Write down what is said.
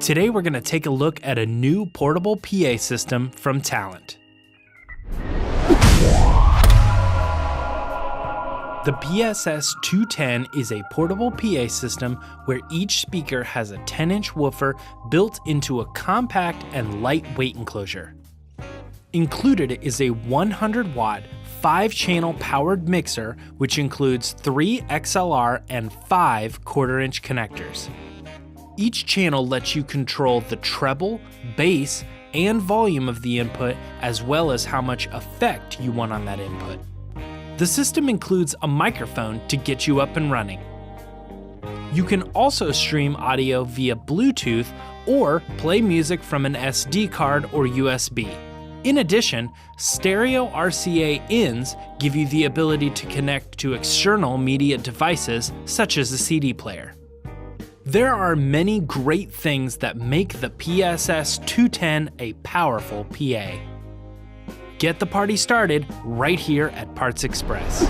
Today we're going to take a look at a new portable PA system from Talent. The PSS210 is a portable PA system where each speaker has a 10-inch woofer built into a compact and lightweight enclosure. Included is a 100-watt, 5-channel powered mixer, which includes 3 XLR and 5 1/4-inch connectors. Each channel lets you control the treble, bass, and volume of the input, as well as how much effect you want on that input. The system includes a microphone to get you up and running. You can also stream audio via Bluetooth or play music from an SD card or USB. In addition, stereo RCA ins give you the ability to connect to external media devices such as a CD player. There are many great things that make the PSS210 a powerful PA. Get the party started right here at Parts Express.